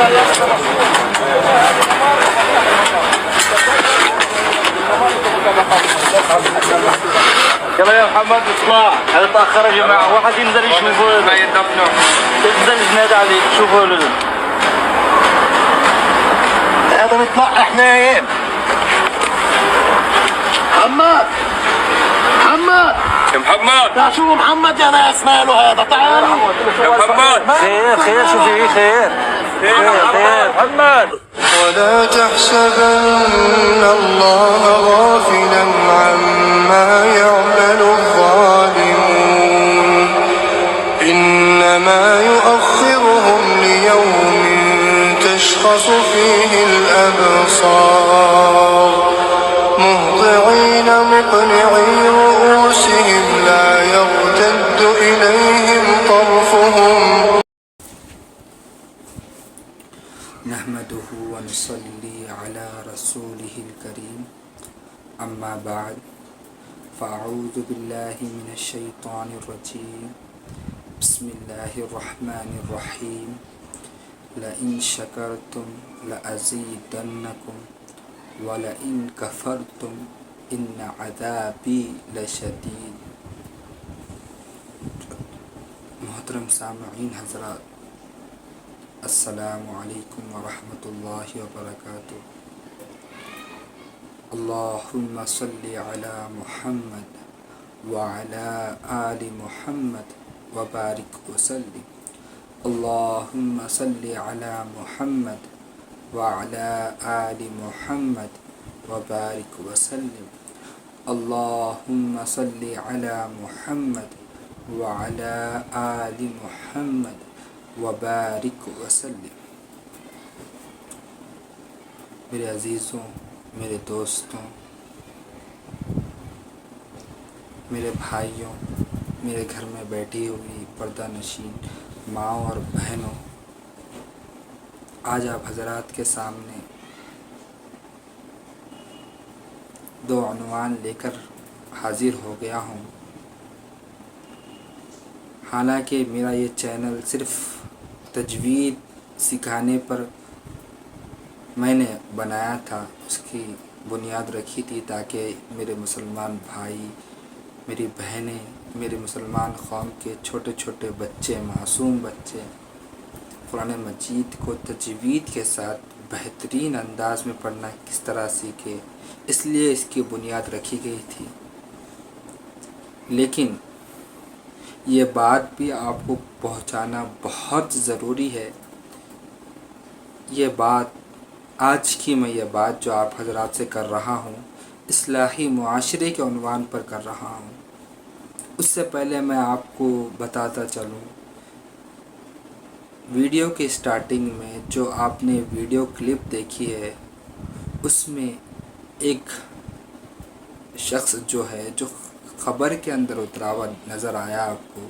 يلا يا محمد اطلع، هذا تاخر يا جماعه، واحد ينزل يشوفه ما يدفنوا، ينزل ينادي عليك شوفوا له هذا نطلع احنا وين؟ محمد محمد يا محمد تعال شوفوا محمد يا ناس، ماله هذا؟ تعال يا محمد خير خير، شو في خير؟ خير محمد. ولا تحسبن الله غافلا عما يعمل الظالمون إنما يؤخرهم ليوم تشخص فيه الأبصار مهطعين مقنعي رؤوسهم لا يرتد إليهم طرفهم نحمده ونصلي على رسوله الكريم أما بعد فأعوذ بالله من الشيطان الرجيم بسم الله الرحمن الرحيم لئن شكرتم لأزيدنكم ولئن كفرتم إن عذابي لشديد. محترم سامعین حضرات، السلام علیکم ورحمۃ اللہ وبرکاتہ. اللہم صلی علی محمد وعلی آل محمد وبارک وسلم. اللہم صلی علی محمد وعلی آل محمد وبارک وسلم. اللہم صلی علی محمد وعلی آل محمد وبارک وسلم. میرے عزیزوں، میرے دوستوں، میرے بھائیوں، میرے گھر میں بیٹھی ہوئی پردہ نشین ماؤں اور بہنوں، آج آپ حضرات کے سامنے دو عنوان لے کر حاضر ہو گیا ہوں. حالانکہ میرا یہ چینل صرف تجوید سکھانے پر میں نے بنایا تھا، اس کی بنیاد رکھی تھی تاکہ میرے مسلمان بھائی، میری بہنیں، میرے مسلمان قوم کے چھوٹے چھوٹے بچے، معصوم بچے قرآن مجید کو تجوید کے ساتھ بہترین انداز میں پڑھنا کس طرح سیکھے، اس لیے اس کی بنیاد رکھی گئی تھی. لیکن یہ بات بھی آپ کو پہنچانا بہت ضروری ہے. یہ بات آج کی میں یہ بات جو آپ حضرات سے کر رہا ہوں، اصلاحی معاشرے کے عنوان پر کر رہا ہوں. اس سے پہلے میں آپ کو بتاتا چلوں، ویڈیو کے سٹارٹنگ میں جو آپ نے ویڈیو کلپ دیکھی ہے، اس میں ایک شخص جو ہے جو خبر کے اندر اترا ہوا نظر آیا آپ کو،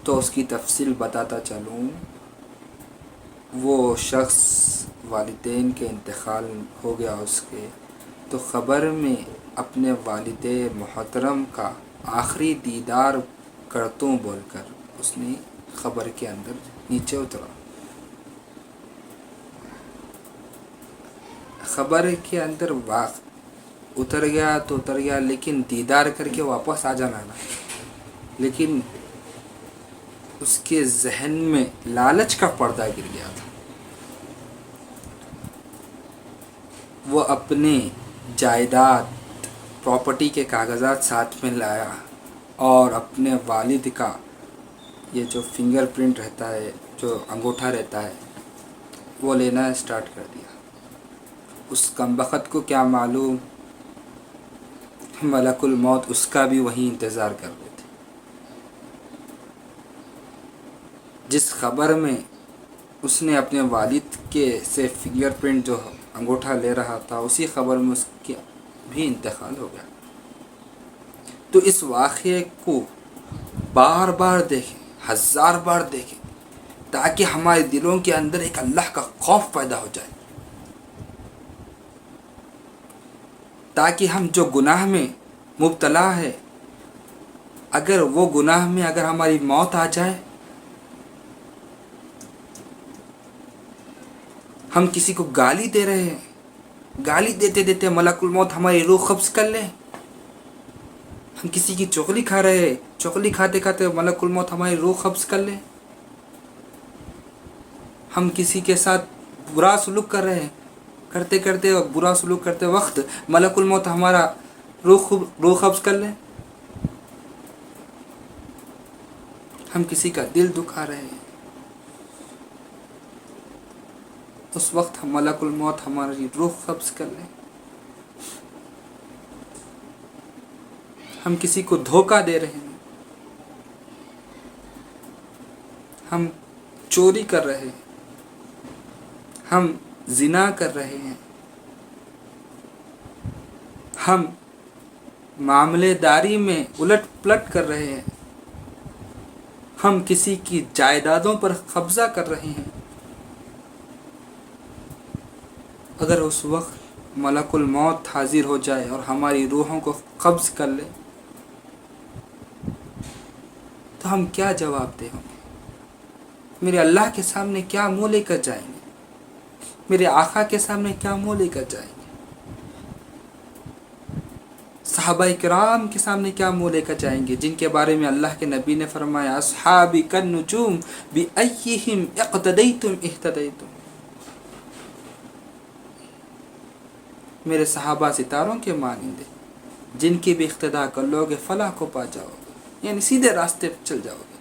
تو اس کی تفصیل بتاتا چلوں. وہ شخص والدین کے انتقال ہو گیا اس کے، تو خبر میں اپنے والد محترم کا آخری دیدار کرتوں بول کر اس نے خبر کے اندر نیچے اترا. خبر کے اندر اتر گیا تو اتر گیا، لیکن دیدار کر کے واپس آ جانا نا. لیکن اس کے ذہن میں لالچ کا پردہ گر گیا تھا. وہ اپنے جائیداد پراپرٹی کے کاغذات ساتھ میں لایا اور اپنے والد کا یہ جو فنگر پرنٹ رہتا ہے، جو انگوٹھا رہتا ہے، وہ لینا اسٹارٹ کر دیا. اس کمبخت کو کیا معلوم ملک الموت اس کا بھی وہیں انتظار کر رہے تھے. جس خبر میں اس نے اپنے والد کے سے فنگر پرنٹ جو انگوٹھا لے رہا تھا، اسی خبر میں اس کا بھی انتقال ہو گیا. تو اس واقعے کو بار بار دیکھیں، ہزار بار دیکھیں، تاکہ ہمارے دلوں کے اندر ایک اللہ کا خوف پیدا ہو جائے، تاکہ ہم جو گناہ میں مبتلا ہے، اگر وہ گناہ میں اگر ہماری موت آ جائے ہم کسی کو گالی دے رہے ہیں, گالی دیتے دیتے ملک الموت ہماری روح قبض کر لے. ہم کسی کی چغلی کھا رہے ہیں, چغلی کھاتے کھاتے ملک الموت ہماری روح قبض کر لے. ہم کسی کے ساتھ برا سلوک کر رہے ہیں, کرتے کرتے اور برا سلوک کرتے وقت ملک الموت ہمارا روح قبض کر لے. ہم کسی کا دل دکھا رہے ہیں, اس وقت ہم ملک الموت ہماری روح قبض کر لیں. ہم کسی کو دھوکہ دے رہے ہیں, ہم چوری کر رہے ہیں, ہم زنا کر رہے ہیں, ہم معاملے داری میں الٹ پلٹ کر رہے ہیں, ہم کسی کی جائیدادوں پر قبضہ کر رہے ہیں. اگر اس وقت ملک الموت حاضر ہو جائے اور ہماری روحوں کو قبض کر لے تو ہم کیا جواب دیں گے؟ میرے اللہ کے سامنے کیا منہ لے کر جائیں گے؟ میرے آقا کے سامنے کیا منہ لے کر جائیں گے؟ صحابہ کرام کے سامنے کیا منہ لے کر جائیں گے جن کے بارے میں اللہ کے نبی نے فرمایا اصحابی کالنجوم بأیہم اقتدیتم اہتدیتم. میرے صحابہ ستاروں کے مانند جن کی بھی اقتدا کر لو گے فلاح کو پا جاؤ گے, یعنی سیدھے راستے پر چل جاؤ گے.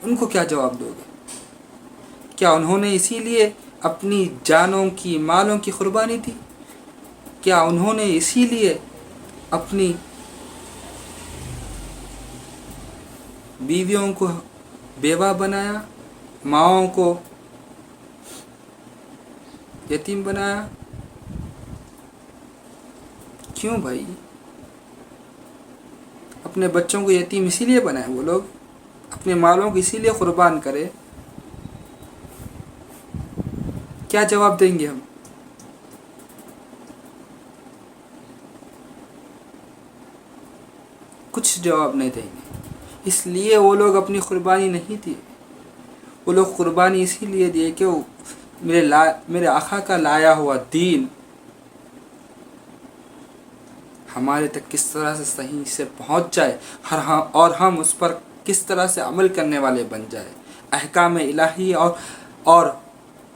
ان کو کیا جواب دو گے؟ کیا انہوں نے اسی لیے اپنی جانوں کی مالوں کی قربانی دی؟ کیا انہوں نے اسی لیے اپنی بیویوں کو بیوہ بنایا, ماؤں کو یتیم بنایا؟ کیوں بھائی؟ اپنے بچوں کو یتیم اسی لیے بنائے وہ لوگ, اپنے مالوں کو اسی لیے قربان کرے. کیا جواب دیں گے ہم؟ کچھ جواب نہیں دیں گے. اس لیے وہ لوگ اپنی قربانی نہیں دیے, وہ لوگ قربانی اسی لیے دیے کہ وہ میرے آقا کا لایا ہوا دین ہمارے تک کس طرح سے صحیح سے پہنچ جائے اور ہم اس پر کس طرح سے عمل کرنے والے بن جائے, احکام الہی اور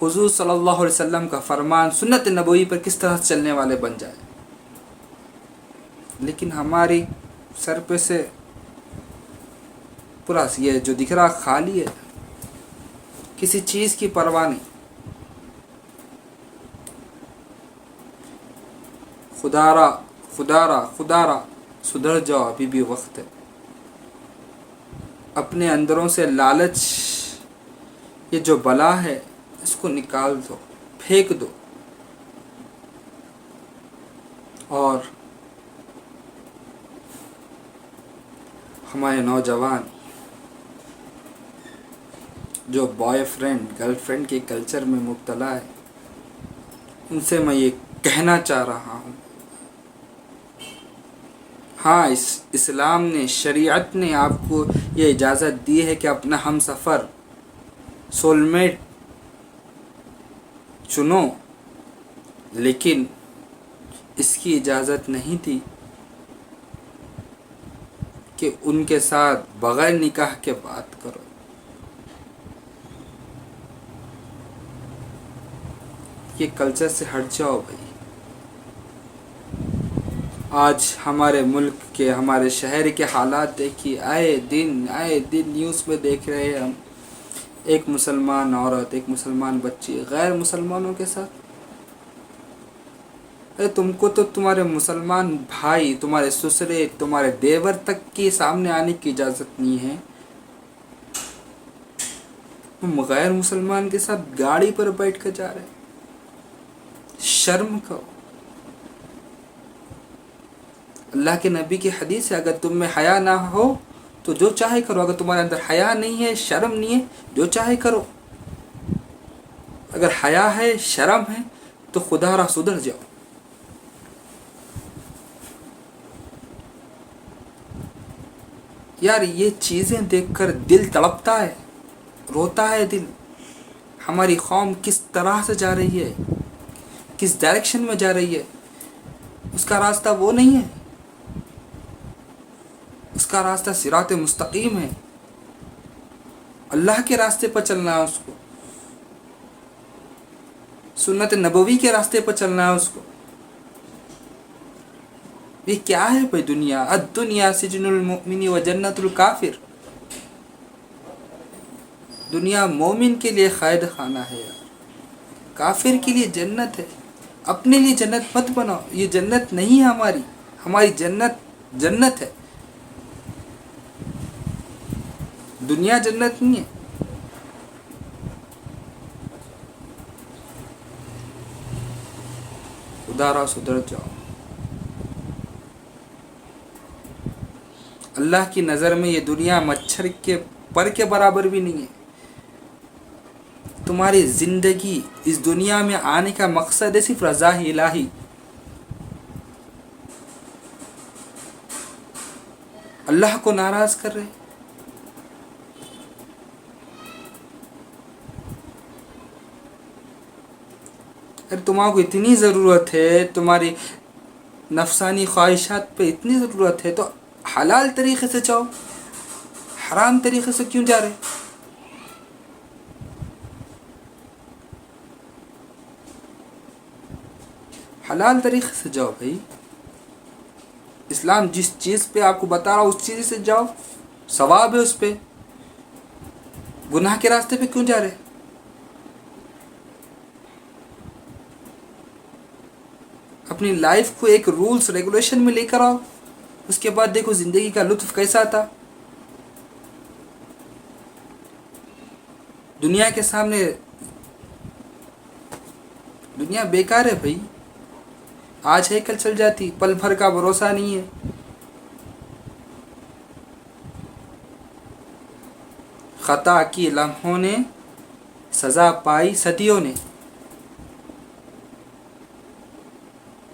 حضور صلی اللہ علیہ وسلم کا فرمان سنت نبوی پر کس طرح سے چلنے والے بن جائے. لیکن ہماری سر پہ سے پورا یہ جو دکھ رہا خالی ہے, کسی چیز کی پرواہ نہیں. خدا را سدھر جاؤ, ابھی بھی وقت ہے. اپنے اندروں سے لالچ, یہ جو بلا ہے اس کو نکال دو, پھینک دو, اور ہمارے نوجوان جو بوائے فرینڈ گرل فرینڈ کے کلچر میں مبتلا ہے, ان سے میں یہ کہنا چاہ رہا ہوں, ہاں اسلام نے, شریعت نے آپ کو یہ اجازت دی ہے کہ اپنا ہم سفر سول میٹ چنو, لیکن اس کی اجازت نہیں تھی کہ ان کے ساتھ بغیر نکاح کے بات کرو. یہ کلچر سے ہٹ جاؤ بھائی. آج ہمارے ملک کے, ہمارے شہر کے حالات دیکھیے, آئے دن نیوز میں دیکھ رہے ہیں ہم, ایک مسلمان عورت, ایک مسلمان بچی غیر مسلمانوں کے ساتھ. ارے تم کو تو تمہارے مسلمان بھائی, تمہارے سسرے, تمہارے دیور تک کے سامنے آنے کی اجازت نہیں ہے, تم غیر مسلمان کے ساتھ گاڑی پر بیٹھ کر جا رہے. شرم کرو. اللہ کے نبی کی حدیث ہے, اگر تم میں حیا نہ ہو تو جو چاہے کرو. اگر تمہارے اندر حیا نہیں ہے, شرم نہیں ہے, جو چاہے کرو. اگر حیا ہے, شرم ہے, تو خدا را سدھر جاؤ. یار یہ چیزیں دیکھ کر دل تڑپتا ہے, روتا ہے دل. ہماری قوم کس طرح سے جا رہی ہے، کس ڈائریکشن میں جا رہی ہے، اس کا راستہ وہ نہیں ہے، اس کا راستہ صراط مستقیم ہے، اللہ کے راستے پر چلنا ہے اس کو، سنت نبوی کے راستے پر چلنا ہے اس کو۔ یہ کیا ہے بھائی دنیا؟ الدنیا سجن المؤمن و جنت الکافر۔ دنیا مومن کے لیے قید خانہ ہے یار، کافر کے لیے جنت ہے۔ اپنے لیے جنت مت بناؤ، یہ جنت نہیں ہے ہماری، ہماری جنت ہے، دنیا جنت نہیں ہے۔ ادارا سدھر جاؤ۔ اللہ کی نظر میں یہ دنیا مچھر کے پر کے برابر بھی نہیں ہے۔ تمہاری زندگی اس دنیا میں آنے کا مقصد ہے صرف رضا الہی۔ اللہ کو ناراض کر رہے، اگر تمہارے کو اتنی ضرورت ہے، تمہاری نفسانی خواہشات پہ اتنی ضرورت ہے، تو حلال طریقے سے جاؤ، حرام طریقے سے کیوں جا رہے؟ حلال طریقے سے جاؤ بھائی۔ اسلام جس چیز پہ آپ کو بتا رہا اس چیز سے جاؤ، ثواب ہے اس پہ، گناہ کے راستے پہ کیوں جا رہے؟ اپنی لائف کو ایک رولز ریگولیشن میں لے کر آؤ، اس کے بعد دیکھو زندگی کا لطف کیسا تھا۔ دنیا کے سامنے دنیا بیکار ہے بھائی، آج ہے کل چل جاتی، پل بھر کا بھروسہ نہیں ہے۔ خطا کی لمحوں نے سزا پائی صدیوں نے،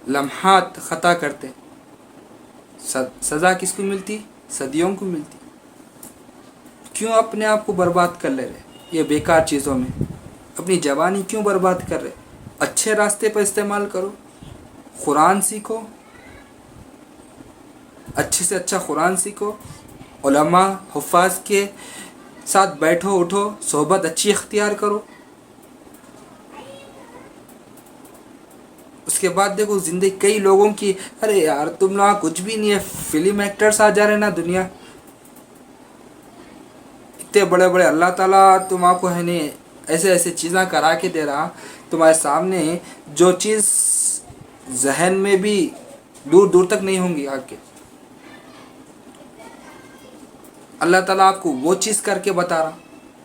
لمحات خطا کرتے، سزا کس کو ملتی؟ صدیوں کو ملتی۔ کیوں اپنے آپ کو برباد کر لے رہے یہ بیکار چیزوں میں؟ اپنی جوانی کیوں برباد کر رہے؟ اچھے راستے پر استعمال کرو، قرآن سیکھو، اچھے سے اچھا قرآن سیکھو، علماء حفاظ کے ساتھ بیٹھو اٹھو، صحبت اچھی اختیار کرو۔ اس کے بعد دیکھو زندگی کئی لوگوں کی، ارے یار تم لوگ کچھ بھی نہیں ہے، فلم ایکٹرز آ جا رہے نا دنیا، اتنے بڑے بڑے، اللہ تعالیٰ تم آپ کو ہے نہیں ایسے ایسے چیزاں کرا کے دے رہا تمہارے سامنے، جو چیز ذہن میں بھی دور دور تک نہیں ہوں گی آ کے، اللہ تعالیٰ آپ کو وہ چیز کر کے بتا رہا،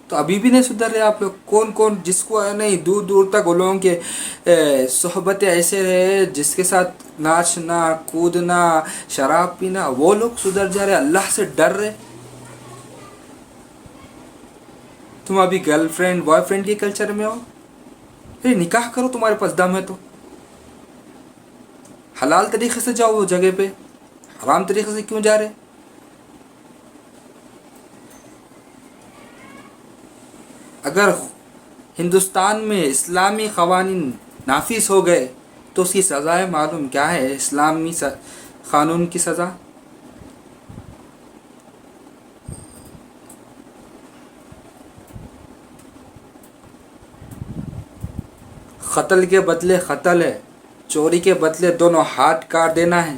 تو ابھی بھی نہیں سدھر رہے آپ لوگ۔ کون جس کو ہے نہیں دور دور تک وہ لوگوں کے صحبتیں ایسے رہے جس کے ساتھ ناچنا کودنا شراب پینا، وہ لوگ سدھر جا رہے، اللہ سے ڈر رہے۔ تم ابھی گرل فرینڈ بوائے فرینڈ کے کلچر میں ہو، نکاح کرو تمہارے پاس دم ہے تو، حلال طریقے سے جاؤ وہ جگہ پہ، حرام طریقے سے کیوں جا رہے؟ اگر ہندوستان میں اسلامی قوانین نافذ ہو گئے تو اس کی سزائے معلوم کیا ہے؟ اسلامی قانون کی سزا قتل کے بدلے قتل ہے، چوری کے بدلے دونوں ہاتھ کاٹ دینا ہے،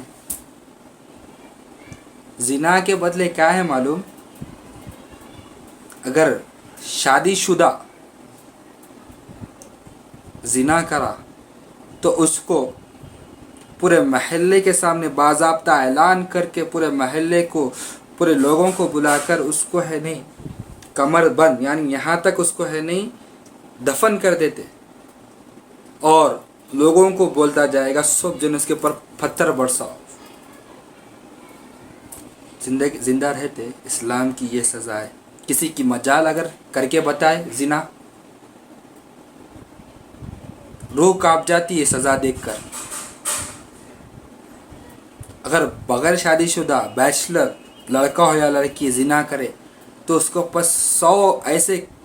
زنا کے بدلے کیا ہے معلوم؟ اگر شادی شدہ زنا کرا تو اس کو پورے محلے کے سامنے باضابطہ اعلان کر کے پورے محلے کو، پورے لوگوں کو بلا کر اس کو ہے نہیں کمر بند، یعنی یہاں تک اس کو ہے نہیں دفن کر دیتے، اور لوگوں کو بولتا جائے گا صبح جن اس کے اوپر پتھر برساؤ۔ زندہ رہتے اسلام کی یہ سزا ہے۔ کسی کی مجال اگر کر کے بتائے زنا، روح کانپ جاتی ہے سزا دیکھ کر۔ اگر بغیر شادی شدہ بیچلر لڑکا ہو یا لڑکی زنا کرے تو اس کو پس 100 ایسے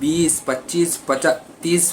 20, 25, 50, 30